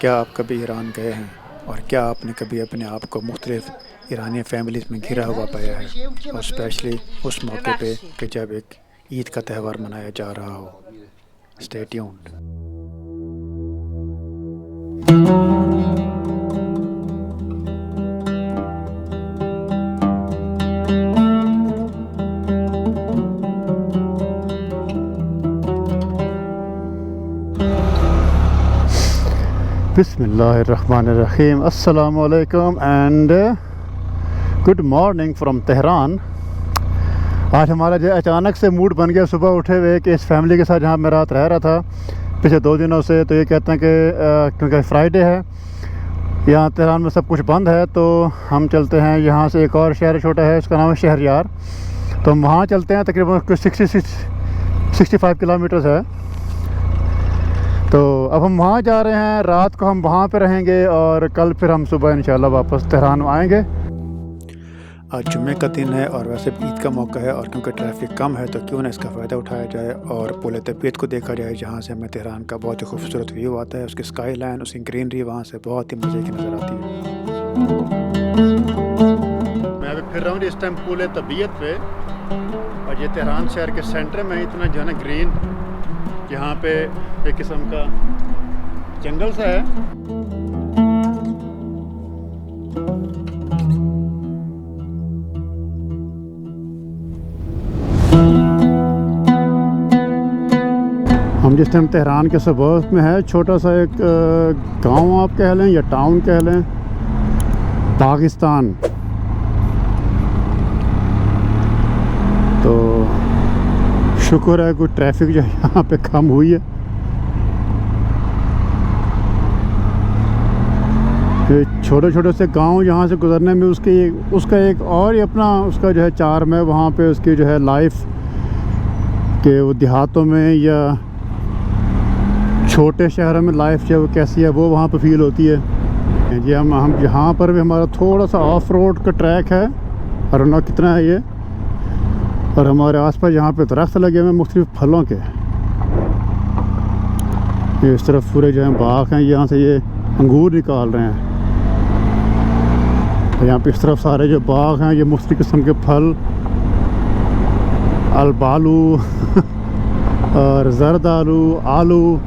क्या आप कभी ईरान गए हैं और क्या आपने कभी अपने आप को मुख्तलिफ ईरानी फैमिलीज़ में घिरा हुआ पाया है, और स्पेशली उस मौके पे कि जब एक ईद का त्यौहार मनाया जा रहा हो। Stay tuned. बिस्मिल्लाहिर्रहमानिर्रहीम, अस्सलामु अलैकुम and good morning from Tehran. आज हमारा जो अचानक से मूड बन गया सुबह उठे हुए कि इस फैमिली के साथ जहाँ मैं रात रह रहा था पिछले 2 दिनों से, तो ये कहते हैं कि क्योंकि फ्राइडे है, यहाँ तेहरान में सब कुछ बंद है, तो हम चलते हैं यहाँ से। एक और शहर छोटा है, उसका नाम है शहरयार, तो हम वहाँ चलते हैं। तकरीबन 65 किलोमीटर्स है। तो अब हम वहाँ जा रहे हैं, रात को हम वहाँ पे रहेंगे और कल फिर हम सुबह इंशाल्लाह वापस तेहरान आएंगे। आज जुम्मे का दिन है और वैसे ईद का मौका है, और क्योंकि ट्रैफिक कम है तो क्यों ना इसका फ़ायदा उठाया जाए और पुल तबीयत को देखा जाए, जहाँ से हमें तेहरान का बहुत ही खूबसूरत व्यू आता है। उसकी स्काई लाइन, उसकी ग्रीनरी वहाँ से बहुत ही मज़े की नज़र आती है। मैं अभी फिर रहा हूँ इस टाइम पुल तबीयत पे, और ये तेहरान शहर के सेंटर में इतना जो है ना ग्रीन, यहाँ पे एक किस्म का जंगल सा है। हम जिस टाइम तेहरान के सबर्ब में है, छोटा सा एक गांव आप कह लें या टाउन कह लें, पाकिस्तान। तो शुक्र है कोई ट्रैफिक जो यहाँ पे कम हुई है। ये छोटे छोटे से गांव यहाँ से गुजरने में उसका एक और ही अपना उसका जो है चार्म है। वहाँ पे उसकी जो है लाइफ के वो देहातों में या छोटे शहरों में लाइफ जो है वो कैसी है, वो वहाँ पे फील होती है। जी हम यहाँ पर भी हमारा थोड़ा सा ऑफ रोड का ट्रैक है, और ना कितना है ये, और हमारे आसपास यहाँ पे दरख्त लगे हुए हैं मुख्तलिफ फलों के। ये इस तरफ पूरे जो है बाग हैं, यहाँ से ये अंगूर निकाल रहे हैं। तो यहाँ पे इस तरफ सारे जो बाग हैं ये मुख्तलिफ किस्म के फल, अलबालू और जर्द आलू।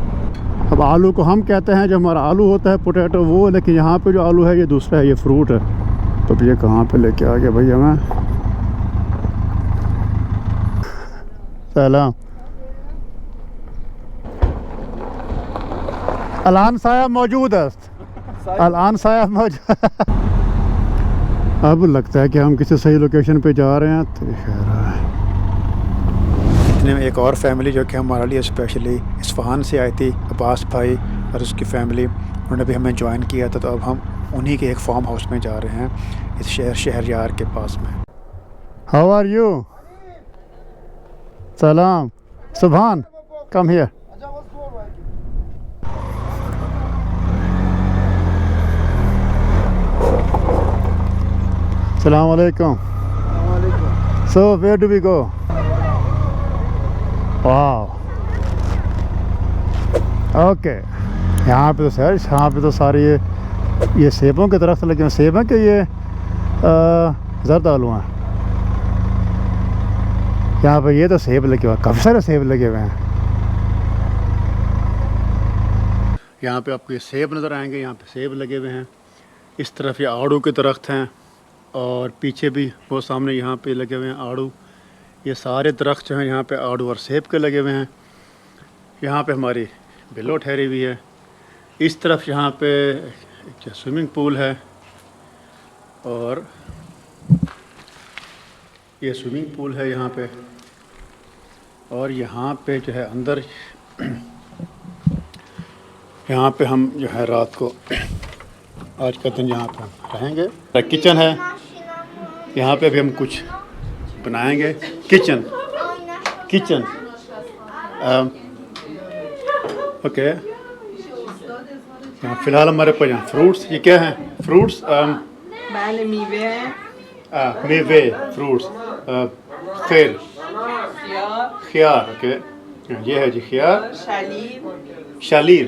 अब आलू को हम कहते हैं, जो हमारा आलू होता है पोटैटो वो, लेकिन यहाँ पे जो आलू है ये दूसरा है, ये फ्रूट है। तो ये कहाँ पे लेके आ गया भाई हमें। सलाम अलान साहब मौजूद है, अलान साहब मौजूद। अब लगता है कि हम किसी सही लोकेशन पे जा रहे हैं। तो इतने में एक और फैमिली जो कि हमारे लिए स्पेशली इस्फहान से आई थी, अब्बास भाई और उसकी फैमिली, उन्होंने भी हमें ज्वाइन किया था। तो अब हम उन्हीं के एक फार्म हाउस में जा रहे हैं, इस शहरयार के पास में। How are you? सलाम सुभान, कम हियर। सलाम अलैकुम। So where do we go? वाह, ओके। यहाँ पे तो सर, यहाँ पे तो सारे ये सेबों के दरख्त लगे हैं। सेब हैं कि ये जर्द आलू हैं? यहाँ पे ये तो सेब लगे हुए हैं, काफ़ी सारे सेब लगे हुए हैं। यहाँ पे आपको ये सेब नज़र आएंगे, यहाँ पे सेब लगे हुए हैं। इस तरफ ये आड़ू के दरख्त हैं, और पीछे भी वो सामने यहाँ पे लगे हुए हैं आड़ू। ये सारे दरख्त जो हैं यहाँ पे आड़ू और सेब के लगे हुए हैं। यहाँ पे हमारी बिल्लो ठहरी हुई है। इस तरफ यहाँ पे एक स्विमिंग पूल है, और ये स्विमिंग पूल है यहाँ पे। और यहाँ पे जो है अंदर, यहाँ पे हम जो है रात को आज का दिन यहाँ पे हम रहेंगे। किचन है यहाँ पे, भी हम कुछ बनाएंगे। Kitchen okay. यहाँ फ़िलहाल हमारे पास यहाँ फ्रूट्स, ये क्या हैं फ्रूट्स? मेवे फ्रूट्स, खियार। ओके, ये है जी खियार, शालीर,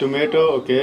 टोमेटो ओके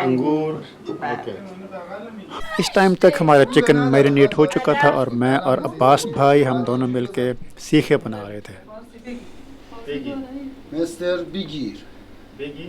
अंगूर ओके। इस टाइम तक हमारा चिकन मैरिनेट हो चुका था और मैं और अब्बास भाई हम दोनों मिलके सीखे बना रहे थे। मिस्टर बिगीर बेगी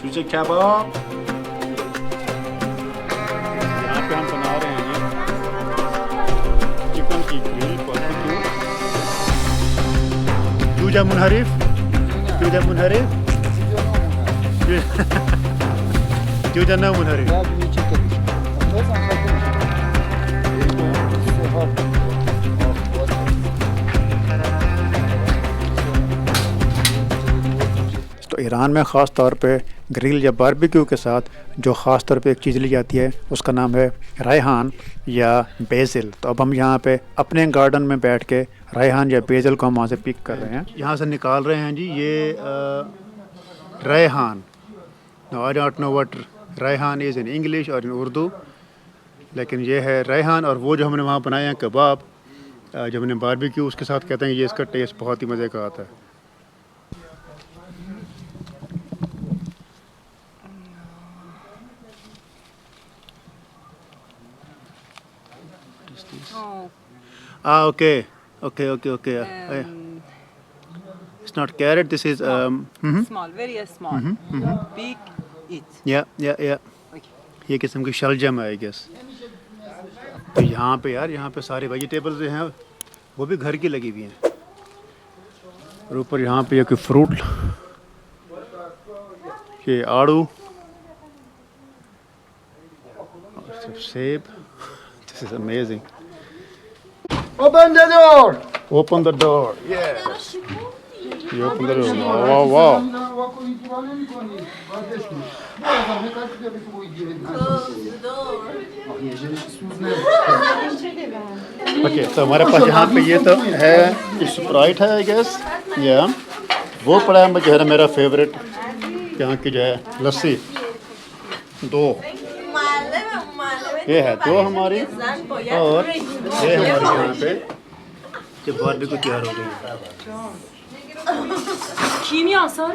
चूचे कबाब यहाँ पे हम बना रहे हैं चिकन की ग्रिल बारबेक्यू। चूजा मुनहरिफ चूजा ना मुनहरिफ तो ईरान में ख़ास तौर पे ग्रिल या बारबेक्यू के साथ जो ख़ास तौर पे एक चीज़ ली जाती है उसका नाम है रेहान या बेसिल। तो अब हम यहाँ पे अपने गार्डन में बैठ के रेहान या बेसिल को हम वहाँ से पिक कर रहे हैं, यहाँ से निकाल रहे हैं जी। ये Rehan, no I don't know what Rehan is in English और इन उर्दू, लेकिन ये है रेहान। और वो जो हमने वहाँ बनाए हैं कबाब, जब हमने बारबेक्यू उसके साथ कहते हैं, ये इसका टेस्ट बहुत ही मज़े का आता है। Okay. It's not carrot. This is small, very small. Big it. yeah. Okay. ये किस्म की शलजम है आई गेस। तो यहाँ पे यार, यहाँ पे सारे वेजिटेबल्स जो हैं वो भी घर की लगी हुई हैं। और ऊपर यहाँ पे कोई फ्रूट, ये आड़ू, सेब। This is amazing. Open the door. Open the door. Yes. You open the door. Wow. Okay, तो हमारे पास यहाँ पे ये तो है, स्प्राइट है आई गेस, या वो पड़ा है जो है मेरा फेवरेट यहाँ की जो है लस्सी। दो ये है, दो हमारी, और ये हमारी यहाँ पे जब बारबेक्यू तैयार हो गई है। kimyasal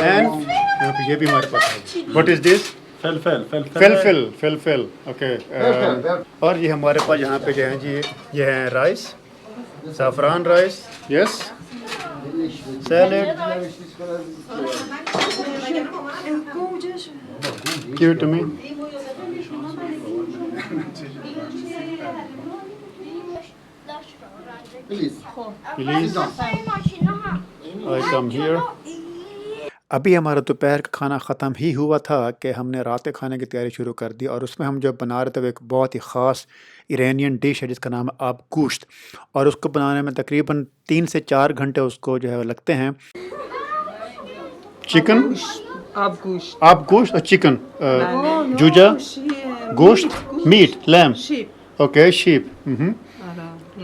And यहाँ पे ये भी हमारे पास है। What is this? फलफल ओके। और ये हमारे पास यहाँ पे जो है जी, ये है rice, Safran rice, yes, salad. Give it to me. Please. Please. I come here. अभी हमारा दोपहर का खाना ख़त्म ही हुआ था कि हमने रात के खाने की तैयारी शुरू कर दी। और उसमें हम जो बना रहे थे वो एक बहुत ही ख़ास इरानियन डिश है जिसका नाम है आब गोश्त। और उसको बनाने में तकरीबन 3 से 4 घंटे उसको जो है लगते हैं। चिकन, आब गोश्त और चिकन, जूजा, गोश्त, meat, lamb, okay, sheep,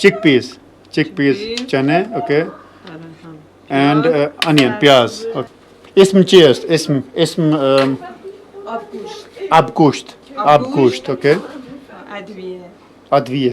chickpeas, चने, ओके, and onion, प्याज। इसम चीज़, इसम आब गोश्त, ओके, अदविये,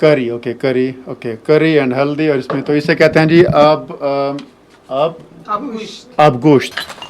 करी, करी एंड हल्दी। और इसमें तो इसे कहते हैं जी आब गोश्त।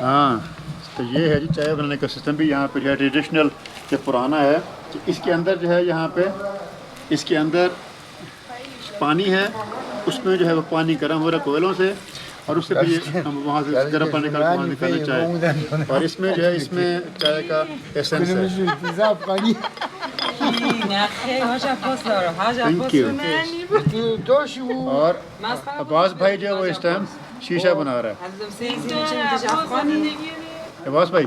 हाँ, तो ये है जी चाय बनाने का सिस्टम भी यहाँ पे जो है ट्रेडिशनल, जो पुराना है। तो इसके अंदर जो है यहाँ पे, इसके अंदर पानी है, उसमें जो है वो पानी गर्म हो रहा है कोयलों से, और उससे फिर हम वहाँ से गर्म पानी का वहाँ निकालें चाय। और इसमें जो है, इसमें चाय का एसेंस है। Thank you. और अब्बास भाई जो है वो इस टाइम शीशा बना रहा है। अब्बास भाई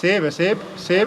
सेब है, सेब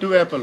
टू एप्पल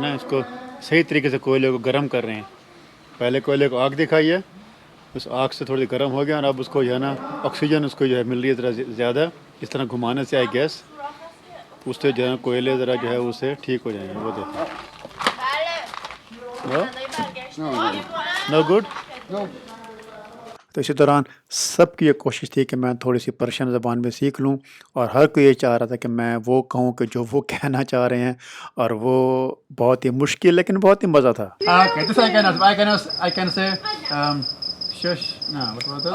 ना इसको सही तरीके से कोयले को गर्म कर रहे हैं। पहले कोयले को आग दिखाई है, उस आग से थोड़ी गर्म हो गया और अब उसको जो है ना ऑक्सीजन उसको जो है मिल रही है ज़रा ज़्यादा। इस तरह घुमाने से आई गैस उससे जो है कोयले ज़रा जो है उससे ठीक हो जाएंगे। वो देखो नो गुड। तो इसी दौरान सबकी ये कोशिश थी कि मैं थोड़ी सी पर्शियन ज़बान में सीख लूँ और हर कोई ये चाह रहा था कि मैं वो कहूँ कि जो वो कहना चाह रहे हैं, और वो बहुत ही मुश्किल लेकिन बहुत ही मज़ा था। Okay, this I can say shush ना what was that?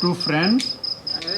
two friends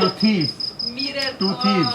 two thieves two thieves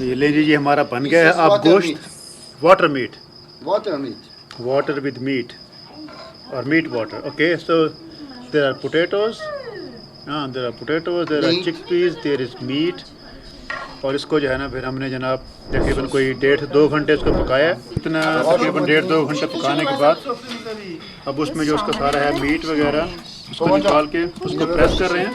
ये ले लीजिए हमारा बन गया है अब गोश्त water meat water with meat or meat water. Okay, so there are potatoes, there are chickpeas, there is meat. और इसको जो है ना फिर हमने जनाब तकरीबन कोई 1.5-2 घंटे इसको पकाया। इतना तकरीबन 1.5-2 घंटे पकाने के बाद अब उसमें जो उसका सारा है मीट वगैरह उसको निकाल के उसको प्रेस कर रहे हैं।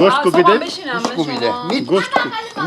गोश्त को भी दे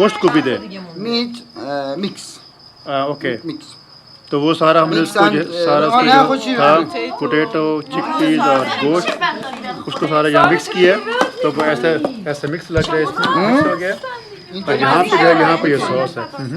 गोश्त को भी दे मीट मिक्स ओके तो वो सारा हमने उसको सारा था पोटैटो चिकपीस और गोश्त उसको सारा यहाँ मिक्स किया। तो वो ऐसे ऐसे मिक्स लग रहा है, इसमें मिक्स हो गया। और यहाँ पे जो है यहाँ पे ये सॉस है,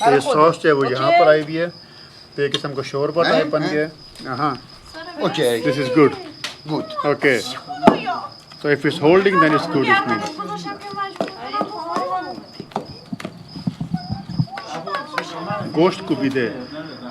तो ये सॉस जो है वो यहाँ पर आई हुई है। तो एक किस्म का शोरबा टाइप बन गया। हाँ okay this is good good okay so if it's holding then it's good it means. गोश्त को भी दे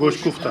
गोश्त कुफ्ता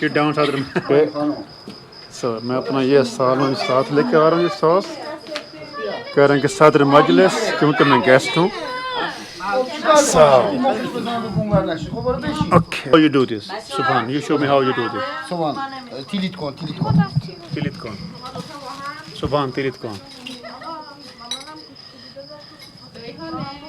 sit down सादर में so मैं अपना ये सालों साथ लेके आ रहा हूँ ये सॉस कह रहे हैं कि सदर मजलिस क्योंकि मैं गेस्ट हूँ। Okay, how you do this? Subhan, you show me how you do this. Subhan, tilit kon. Tilit kon. Subhan, tilit kon.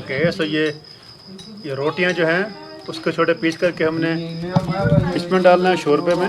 Okay, so ये रोटियां जो हैं उसको छोटे पीस करके हमने इसमें डालना है शोरबे में।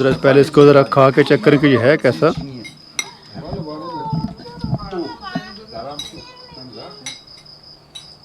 ज़रा पहले इसको ज़रा खा के चेक करें कि ये है कैसा।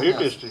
Very tasty.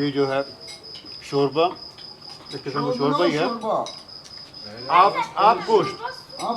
ये जो है शोरबा एक किस्म का शोरबा ही है। आप गोश्त आप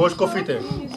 गोश्त कोफीते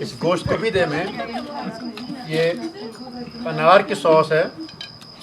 इस गोश्त कोफीते में ये अनार की सॉस है,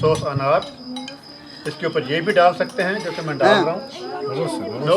सॉस अनार। इसके ऊपर ये भी डाल सकते हैं जैसे मैं डाल रहा हूँ। नो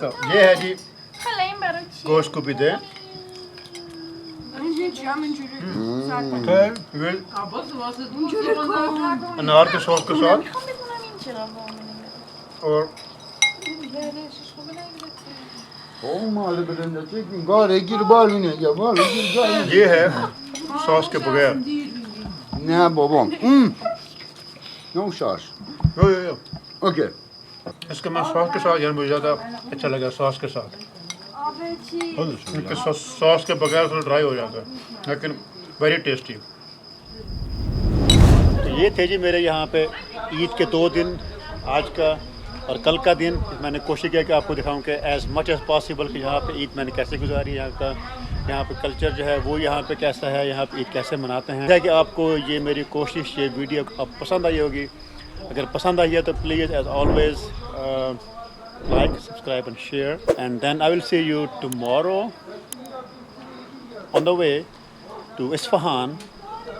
तो ये है जी गोश्त कोफीते। अनार के सॉस के साथ और Oh, mal bilen de çekin. Gari gir baline ya. Var gir gari. ये है सॉस के बगैर। Ne babam? No sauce. यो Okay. इसका मैं सॉस के साथ यार मुझे ज़्यादा अच्छा लगा सॉस के साथ। क्योंकि सॉस के बगैर थोड़ा ड्राई हो जाता है, लेकिन वेरी टेस्टी। तो ये थे जी मेरे यहाँ पे ईद के 2 दिन, आज का और कल का दिन। मैंने कोशिश किया कि आपको दिखाऊं कि एज़ मच एज़ पॉसिबल कि यहाँ पे ईद मैंने कैसे गुजारी, यहाँ पे कल्चर जो है वो यहाँ पे कैसा है, यहाँ पे ईद कैसे मनाते हैं। है कि आपको ये मेरी कोशिश, ये वीडियो आप पसंद आई होगी। अगर पसंद आई है तो please as always like, subscribe and share, and then I will see you tomorrow on the way to Isfahan,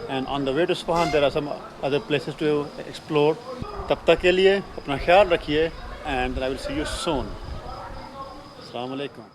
and on the way to Isfahan there are some other places to explore. तब तक के लिए अपना ख्याल रखिए, and I will see you soon. Assalamu alaikum.